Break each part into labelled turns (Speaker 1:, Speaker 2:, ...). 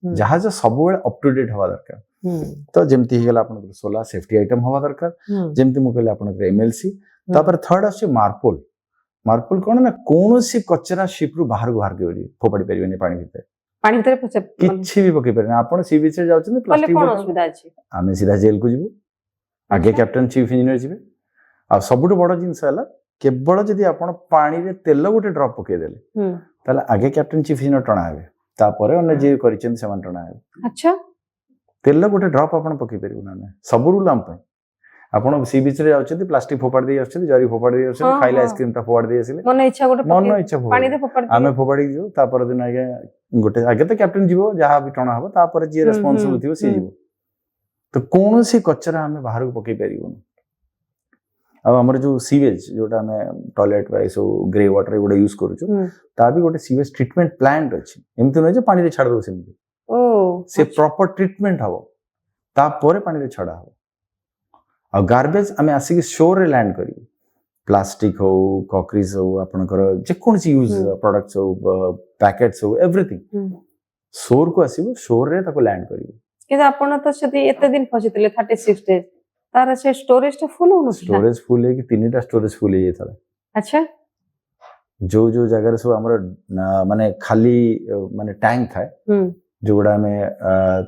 Speaker 1: जहाज सब up to date हवा दरकार तो जमती ही गला आपन सोला सेफ्टी आइटम हवा दरकार जमती मु कहले आपन एमएलसी तापर थर्ड आछे मार्पल मार्पल कोन ना कोनोसी कचरा शिप रु बाहर बाहर के फोपाडी परिबेनी पानी भीतर किछि भी पके परने आपन सी बीच रे जाउछन प्लास्टिक
Speaker 2: कोन असुविधा अछि
Speaker 1: आमे सीधा जेल को जिवो आगे कैप्टन चीफ इंजीनियर जिवे आ सबुठ बड़ जिंस हला केवल जदि आपण पानी रे तेल गोटे ड्रॉप पके देले ताले आगे कैप्टन चीफ इंजीनियर टणा हेबे तापरे अन्य जे करिसेन समान टणा हेबे
Speaker 2: अच्छा
Speaker 1: तेल गोटे ड्रॉप आपण पके परिबो ना सब रूल हम पे आपण सी बीच रे जाउछथि प्लास्टिक फोपाड़ दे आछथि जरी फोपाड़ दे आछथि खाइला आइसक्रीम ता फोपाड़ दे आसिले
Speaker 2: मन इच्छा गोटे
Speaker 1: मन इच्छा
Speaker 2: पानी रे फोपाड़
Speaker 1: आमे फोपाड़ी दियो तापर दिन आगे गोटे आगे तो कैप्टन जीवो जहा भी टणा हबो तापर जे रिस्पांसिबल थिवो से जीवो तो कोनोसी कचरा हमें बाहर को पके परिबो अब हमर जो सीवेज जोटा हमें टॉयलेट वाइस ग्रे वाटर गोटे यूज करूछु ता भी गोटे सीवेज ट्रीटमेंट प्लांट अछि एमति न जे पानी रे छाड़ दो सेमति
Speaker 2: ओ
Speaker 1: से प्रॉपर ट्रीटमेंट हबो ता परे पानी रे छाड़ा हबो आ गार्बेज हमें आसी शोर रे लैंड करी प्लास्टिक हो कॉकरीज हो आपनकर जे कोन सी यूज प्रोडक्ट्स हो पैकेट्स हो एवरीथिंग शोर को आसीबो शोर रे ताको लैंड करिवो
Speaker 2: कि आपण तो सदी एते दिन फसितले 36 डेज तार से स्टोरेज तो फुल होनो
Speaker 1: स्टोरेज फुल है कि तीनटा स्टोरेज फुल है था
Speaker 2: अच्छा
Speaker 1: जो जो जगह सब हमर माने खाली माने टैंक थाए जोड़ा में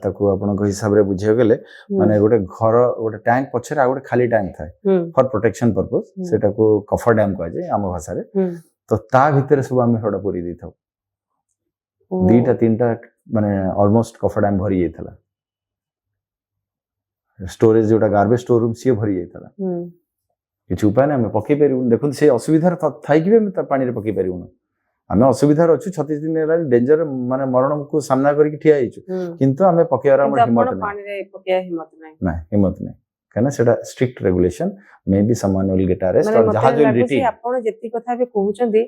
Speaker 1: ताको आपण को हिसाब रे बुझियो गेले माने गोटे घर गोटे टैंक पछरे आ गोटे खाली टैंक थाए फॉर प्रोटेक्शन पर्पस सेटा को कफर डैम कह जाय आम भाषा रे तो ता भीतर सब हम थोड़ा पूरी दी था दीटा तीनटा माने ऑलमोस्ट कफर डैम भरी जायतला स्टोरेज जोटा गार्बेज स्टोर रूम सी भरी जायतला किछ उपाय ना हम पके परिउ देखु से असुविधा थाई कि हम पानी रे पके परिउ ना हमें असुविधा अच्छु 36 दिन हेला डेंजर माने मरण को सामना करके ठिया आइछु किंतु हमें पकेयार हम हिम्मत नहीं
Speaker 2: पानी रे पकेया हिम्मत नहीं
Speaker 1: ना हिम्मत नहीं कहना सेटा strict regulation may be someone will get arrest और जहाज विल रिटीन
Speaker 2: आपण जेति कथा भी कहउचंदी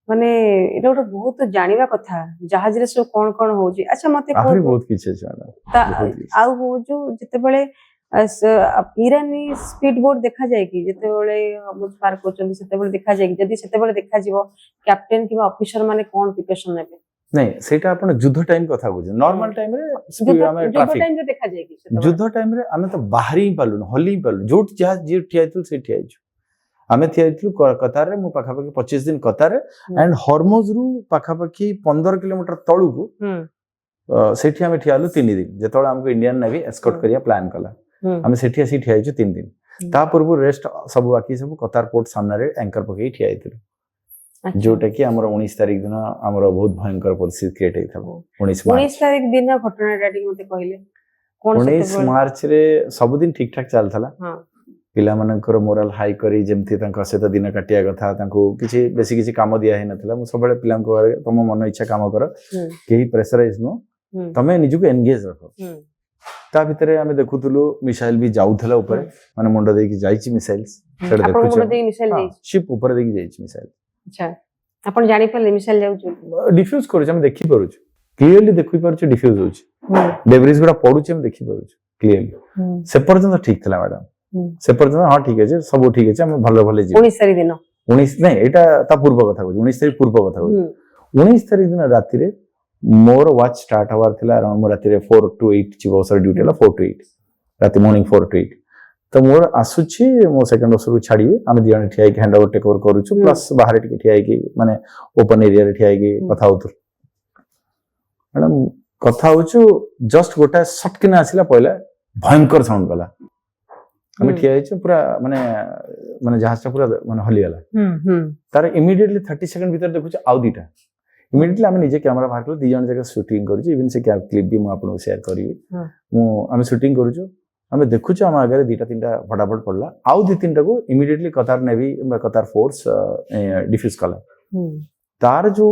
Speaker 2: माने एटा गोटे बहुत जानिबा कथा जहाज रे सो कोन कोन होउची अच्छा मते
Speaker 1: आहुरी बहुत किछ छै
Speaker 2: आ हो जो जते बेले ईरानी स्पीड बोट देखा जाए कि जते बेले हम पार करचंदी सेते बेले देखा जाए कि जदी सेते बेले देखा जीवो कैप्टन किबा ऑफिसर माने कोन प्रिपरेशन नेबे
Speaker 1: नहीं सेटा आपण युद्ध टाइम कथा बुझे नॉर्मल टाइम रे हमें
Speaker 2: ट्रैफिक टाइम रे देखा जाए कि
Speaker 1: युद्ध टाइम रे हमें तो बाहर ही पालु हली पालु जोट जहाज जे ठियाइतु से ठियाइछु हमें ठियाइतु कतार रे मु पाखा पाखी 25 दिन कतार रे एंड हॉर्मोज रु पाखा पाखी 15 किलोमीटर तळु को सेठी हमें ठियालु 3 दिन जेतोळे हमको इंडियन नेवी एस्कॉर्ट करिया प्लान कला हमें सेठी आसी ठियाइछु 3 दिन ता पूर्व रेस्ट सब बाकी सब कतार पोर्ट सामने रे एंकर पकई ठियाइतु जोटा कि हमर 19 तारिख दिन हमर बहुत भयंकर परिस्थिति क्रिएट हेई थबो
Speaker 2: 19 तारिख दिन घटना डाटी मते कहले
Speaker 1: कोन 19 मार्च रे सब दिन ठीक ठाक चल थला हां पिला मनकर मोरल हाई करी जेमथि तांका सहित दिन काटिया कथा तांको किछि बेसी किछि काम दिया हे नथला मु सबले पिलां को तम मन इच्छा काम कर केही प्रेशराइज नो तमे निजुको एंगेज रखो ता भितरे हमें देखुतलु मिसाइल भी जाउथला ऊपर माने मुंडो देकी जाईची मिसाइल्स सेड देखु
Speaker 2: आपण मुंडो देकी मिसाइल जाई
Speaker 1: शिप ऊपर देकी जाईची मिसाइल
Speaker 2: अच्छा आपण जानि पले मिसाइल जाउछु
Speaker 1: डिफ्यूज करू हम देखि परुछु क्लियरली देखि परुछु डिफ्यूज होउछि डेब्रिस गुडा पडुछि हम देखि परुछु क्लियरली से पर्यंत ठीक थला मैडम से पर्यंत हां ठीक है सब ठीक है हम भलो भले जी
Speaker 2: 19 तारिख दिन
Speaker 1: 19 नहीं एटा ता पूर्व कथा कहू 19 तारिख पूर्व कथा कहू 19 तारिख दिन राति रे मोर वाच स्टार्ट हवार थिला अराउंड मोर राति रे 4 to 8 चिव ऑफिसर ड्यूटी ला 4 to 8 राति मॉर्निंग 4 to 8 तो मोर आसुछि मो सेकंड ऑफिसर को छाडीबे हम दियाने ठिया के हैंड ओवर टेक ओवर करूछु प्लस बाहर टिके ठिया के माने ओपन एरिया रे ठिया के कथा होतु मैडम कथा होछु जस्ट गोटा शॉट किना आसिला पहिला भयंकर साउंड गला हम ठिया हिच पूरा माने माने जहाज पूरा माने हली गला तार इमीडिएटली 30 सेकंड भीतर देखुछ आउ दीटा इमीडिएटली हम निजे कैमरा बाहर कर दी जन जगह शूटिंग करू इवन से क्लिप भी मु आपन शेयर करिवि मु हम शूटिंग करू हमें देखु हम आगे दीटा तीनटा फटाफट पड़ला आउ दी तीनटा को इमीडिएटली कतार नेवी कतार फोर्स डिफ्यूज कला तार जो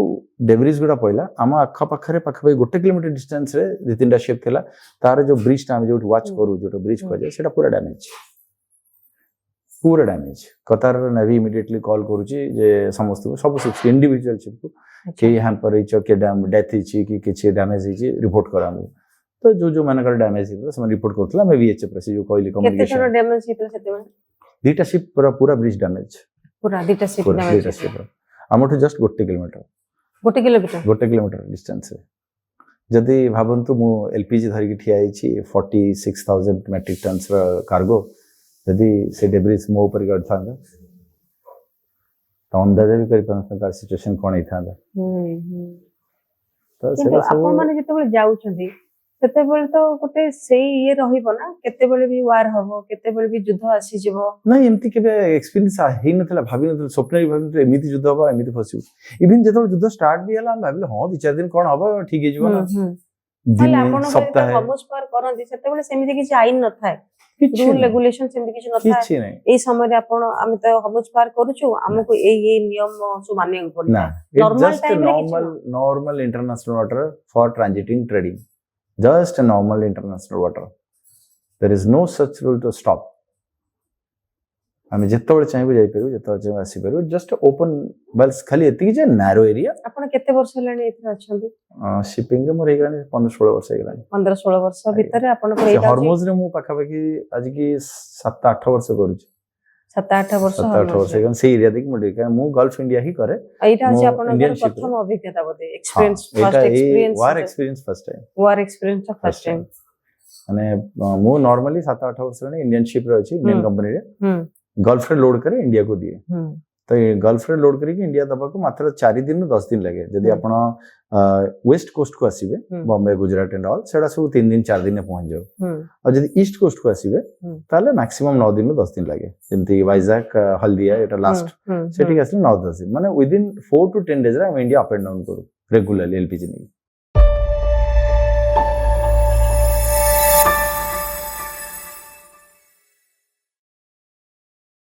Speaker 1: डेब्रिज गुडा पइला हम अखा पाखरे पाखा गोटे किलोमीटर डिस्टेंस रे दी तीनटा शिप थिला तार जो ब्रिज टा हम जो वाच करू जो ब्रिज को जाय सेटा पूरा डैमेज कतार नेवी इमीडिएटली कॉल करूची जे समस्त को सब 60 इंडिविजुअल शिप को के हैम्पर हिच के डैम डेथ हिची कि किछि डैमेज हिची रिपोर्ट करामु तो जो मानकर डैमेज हिला सम रिपोर्ट करथला मे वीएचएफ रे जो कहली कम्युनिकेशन
Speaker 2: केते डैमेज हितला सेते बेले
Speaker 1: दीटा शिप पूरा ब्रिज डैमेज
Speaker 2: पूरा दीटा शिप डैमेज
Speaker 1: हमठु जस्ट 1 किलोमीटर डिस्टेंस रे जदि भावन्तु मु एलपीजी धरिकी ठिया होइछि 46,000 मेट्रिक टन्स कार्गो जदि से डेब्रिज मो ऊपर गड़थांदा तो अंदाजा भी करि पानता तार सिचुएशन कोन हिथांदा तो
Speaker 2: କିନ୍ତୁ ଆପଣ ମାନେ ଯେତେବେଳେ ଯାଉଛନ୍ତି ସେତେବେଳେ ତ ଗୋଟେ ସେଇ ଇଏ ରହିବ ନା କେତେବେଳେ ବି ୱାର ହବ କେତେବେଳେ ବି ଯୁଦ୍ଧ ଆସିଯିବ
Speaker 1: नहीं एमती केबे एक्सपीरियंस हेइ नथला भाबी नथला स्वप्न भाबी नथला एमिति युद्ध हबा एमिति फसिबो इवन जेतो युद्ध स्टार्ट भी हला हम भाबिले हां 2-4 दिन कोन हबा ठीक हे जीवन
Speaker 2: ତାହେଲେ ଆପଣ ହୋମସ୍ ପାର କରନ୍ତି ସେତେବେଳେ ସେମିତି କିଛି ଆଇନ ନଥାଏ ରୁଲ ରେଗୁଲେସନ ସେମିତି କିଛି ନଥାଏ
Speaker 1: କିଛି नाही
Speaker 2: ଏଇ ସମୟରେ ଆପଣ ଆମେ ତ ହୋମସ୍ ପାର କରୁଛୁ ଆମକୁ ଏଇ ନିୟମ ସବୁ ମାନିବାକୁ ପଡିବ
Speaker 1: ना
Speaker 2: Normal
Speaker 1: जस्ट
Speaker 2: time रे କିଛି
Speaker 1: normal international water for transiting trading just a normal international water there is no such rule to stop आमे जेतबेले चाहिबो जाई परबो जेतबेले चाहिबो आसी परबो जस्ट ओपन बस खाली एतिकी जे नैरो एरिया
Speaker 2: ଆପଣ କେତେ ବର୍ଷ ହେଲାଣି ଏଥିରେ ଅଛନ୍ତି
Speaker 1: शिपिंग रे मोर हेगानी 15-16 वर्ष हेगानी
Speaker 2: 15-16 ବର୍ଷ ଭିତରେ ଆପଣଙ୍କର ଏଇଟା
Speaker 1: हॉर्मोन्स रे मु पाखा पाखी आज की 7-8 वर्ष करूची
Speaker 2: 7-8 ବର୍ଷ
Speaker 1: 7-8 वर्ष हेगानी से एरिया देखि मोर का मु गल्फ इंडिया ही करे
Speaker 2: ଏଇଟା ଅଛି
Speaker 1: ମୁଁ
Speaker 2: ଆପଣଙ୍କର
Speaker 1: Indian ship
Speaker 2: ପ୍ରଥମ ଅଭିଜ୍ଞତା ବୋଧେ
Speaker 1: हाँ,
Speaker 2: ଏକ୍ସପିରିଏନ୍ସ
Speaker 1: एटा
Speaker 2: ଫାର୍ଷ୍ଟ
Speaker 1: ए
Speaker 2: ଏକ୍ସପିରିଏନ୍ସ
Speaker 1: वार एक्सपीरियंस फर्स्ट टाइम
Speaker 2: ୱାର ଏକ୍ସପିରିଏନ୍ସ ଫାର୍ଷ୍ଟ ଟାଇମ
Speaker 1: माने मु नॉर्मली 7-8 वर्ष रे इंडियन शिप रे अछि इंडियन कंपनी रे
Speaker 2: हम्म
Speaker 1: गल्फ रे लोड करे इंडिया को दिए
Speaker 2: हम्म
Speaker 1: तो ये गल्फ रे लोड करके इंडिया दबा को मात्र 4 दिन 10 दिन लगे यदि आपण वेस्ट कोस्ट को आसीबे बॉम्बे गुजरात एंड ऑल सेडा सब 3 दिन 4 दिन में पहुंच जाओ और यदि ईस्ट कोस्ट को आसीबे ताले मैक्सिमम 9 दिन 10 दिन लगे जेंति वाइजैक हल्दिया एटा लास्ट सेठी आसले 9-10 दिन माने विदिन 4 to 10 डेज रे हम इंडिया अप एंड डाउन करू रेगुलरली एलपीजी नहीं